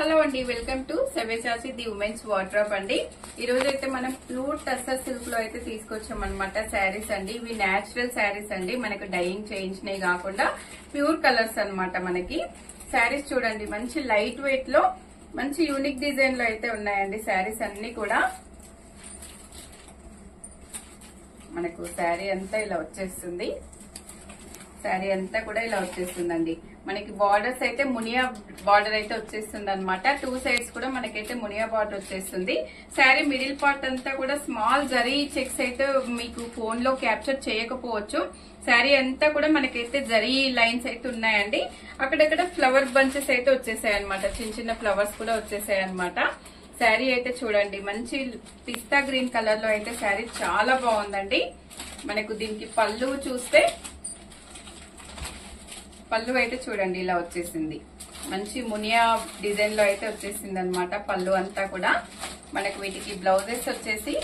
Hello అండి, welcome to Savyasachi the women's wardrobe అండి. ఈ రోజు అయితే మనం ప్యూర్ టస్సర్ సిల్క్ లో అయితే తీసుకొచ్చాం అనమాట శారీస్ అండి. ఇవి నేచురల్ శారీస్ అండి, మనకు డైయింగ్ చేయించినవి కాకుండా ప్యూర్ కలర్స్ అన్నమాట. మనకి శారీస్ చూడండి, మంచి లైట్ వెయిట్ లో మంచి యూనిక్ డిజైన్ లో అయితే ఉన్నాయండి శారీస్ అన్ని కూడా. మనకు శారీ అంతా ఇలా వచ్చేస్తుంది. శారీ అంతా కూడా ఇలా వచ్చేస్తుందండి. మనకి బార్డర్స్ అయితే మునియా బార్డర్ అయితే వచ్చేస్తుంది అనమాట. టూ సైడ్స్ కూడా మనకైతే మునియా బార్డర్ వచ్చేస్తుంది. శారీ మిడిల్ పార్ట్ అంతా కూడా స్మాల్ జరీ చెక్స్ అయితే మీకు ఫోన్ లో క్యాప్చర్ చేయకపోవచ్చు. శారీ అంతా కూడా మనకైతే జరీ లైన్స్ అయితే ఉన్నాయండి. అక్కడక్కడ ఫ్లవర్ బంచెస్ అయితే వచ్చేసాయి అనమాట. చిన్న చిన్న ఫ్లవర్స్ కూడా వచ్చేసాయి అనమాట. శారీ అయితే చూడండి, మంచి పిస్తా గ్రీన్ కలర్ లో అయితే శారీ చాలా బాగుందండి. మనకు దీనికి పళ్ళు చూస్తే, పళ్ళు అయితే చూడండి ఇలా వచ్చేసింది. మంచి మునియా డిజైన్ లో అయితే వచ్చేసింది అనమాట పళ్ళు అంతా కూడా. మనకు వీటికి బ్లౌజెస్ వచ్చేసి,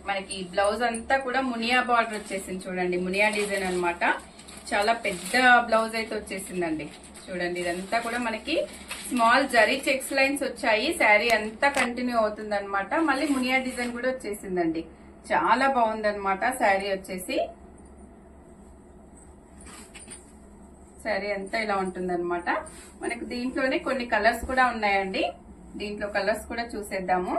మనకి బ్లౌజ్ అంతా కూడా మునియా బార్డర్ వచ్చేసింది చూడండి. మునియా డిజైన్ అనమాట. చాలా పెద్ద బ్లౌజ్ అయితే వచ్చేసిందండి. చూడండి, ఇదంతా కూడా మనకి స్మాల్ జరీ చెక్స్ లైన్స్ వచ్చాయి. శారీ అంతా కంటిన్యూ అవుతుంది అనమాట. మళ్ళీ మునియా డిజైన్ కూడా వచ్చేసిందండి. చాలా బాగుందన్నమాట శారీ వచ్చేసి. శారీ అంతా ఇలా ఉంటుందన్నమాట. మనకు దీంట్లోనే కొన్ని కలర్స్ కూడా ఉన్నాయండి. దీంట్లో కలర్స్ కూడా చూసేద్దాము.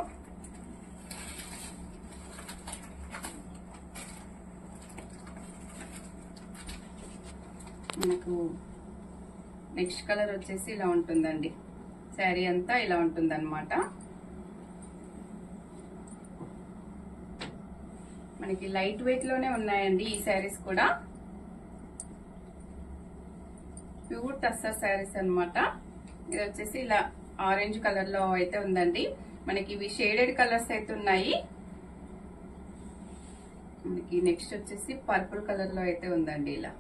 మనకు నెక్స్ట్ కలర్ వచ్చేసి ఇలా ఉంటుందండి. శారీ అంతా ఇలా ఉంటుందన్నమాట. మనకి లైట్ వెయిట్ లోనే ఉన్నాయండి ఈ శారీస్ కూడా. ప్యూర్ టస్సర్ శారీస్ అనమాట. ఇది వచ్చేసి ఇలా ఆరెంజ్ కలర్ లో అయితే ఉందండి. మనకి ఇవి షేడెడ్ కలర్స్ అయితే ఉన్నాయి. మనకి నెక్స్ట్ వచ్చేసి పర్పుల్ కలర్ లో అయితే ఉందండి. ఇలా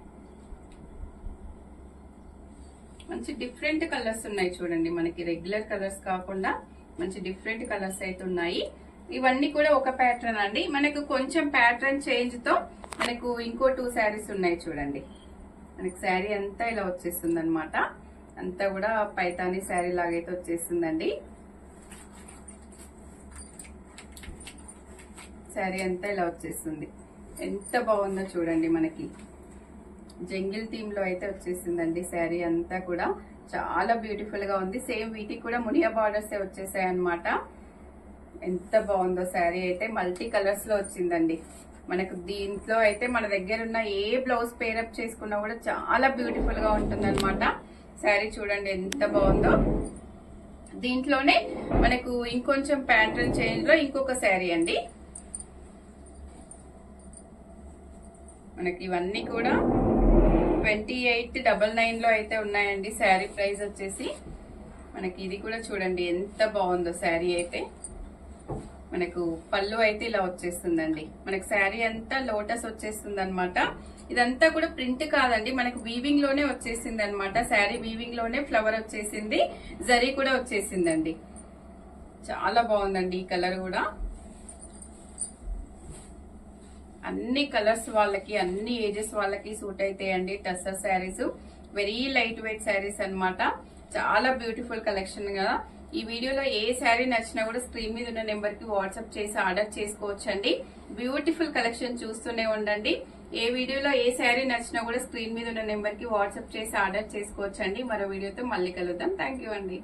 మంచి డిఫరెంట్ కలర్స్ ఉన్నాయి చూడండి. మనకి రెగ్యులర్ కలర్స్ కాకుండా మంచి డిఫరెంట్ కలర్స్ అయితే ఉన్నాయి. ఇవన్నీ కూడా ఒక ప్యాటర్న్ అండి. మనకు కొంచెం ప్యాటర్న్ చేంజ్ తో మనకు ఇంకో 2 శారీస్ ఉన్నాయి చూడండి. మనకి శారీ అంతా ఇలా వచ్చేస్తుంది అనమాట. అంతా కూడా పైతానీ శారీ లాగైతే వచ్చేస్తుందండి. శారీ అంతా ఇలా వచ్చేస్తుంది. ఎంత బాగుందో చూడండి. మనకి జంగిల్ థీమ్ లో అయితే వచ్చేసిందండి శారీ అంతా కూడా. చాలా బ్యూటిఫుల్ గా ఉంది. సేమ్ వీటికి కూడా మునియా బార్డర్స్ వచ్చేసాయి అనమాట. ఎంత బాగుందో శారీ అయితే. మల్టీ కలర్స్ లో వచ్చిందండి. మనకు దీంట్లో అయితే మన దగ్గర ఉన్న ఏ బ్లౌజ్ పేరప్ చేసుకున్నా కూడా చాలా బ్యూటిఫుల్ గా ఉంటుంది అనమాట. శారీ చూడండి ఎంత బాగుందో. దీంట్లోనే మనకు ఇంకొంచెం ప్యాటర్న్ చేంజ్ లో ఇంకొక శారీ అండి. మనకి ఇవన్నీ కూడా 2899 లో అయితే ఉన్నాయండి. శారీ ప్రైస్ వచ్చేసి మనకి ఇది కూడా చూడండి ఎంత బాగుందో శారీ అయితే. మనకు పళ్ళు అయితే ఇలా వచ్చేస్తుందండి. మనకు శారీ అంతా లోటస్ వచ్చేస్తుంది అనమాట. ఇదంతా కూడా ప్రింట్ కాదండి, మనకు వీవింగ్ లోనే వచ్చేసింది అనమాట. శారీ వీవింగ్ లోనే ఫ్లవర్ వచ్చేసింది, జరీ కూడా వచ్చేసిందండి. చాలా బాగుందండి ఈ కలర్ కూడా. అన్ని కలర్స్ వాళ్ళకి, అన్ని ఏజెస్ వాళ్ళకి సూట్ అవుతాయండి tussar saris. Very light weight saris అనమాట. చాలా బ్యూటిఫుల్ కలెక్షన్ కదా. ఈ వీడియోలో ఏ శారీ నచ్చినా కూడా స్క్రీన్ మీద ఉన్న నెంబర్ కి వాట్సాప్ చేసి ఆర్డర్ చేసుకోవచ్చండి. బ్యూటిఫుల్ కలెక్షన్ చూస్తూనే ఉండండి. ఏ వీడియోలో ఏ శారీ నచ్చినా కూడా స్క్రీన్ మీద ఉన్న నెంబర్ కి వాట్సాప్ చేసి ఆర్డర్ చేసుకోవచ్చండి. మరో వీడియోతో మళ్ళీ కలుద్దాం. థ్యాంక్ యూ అండి.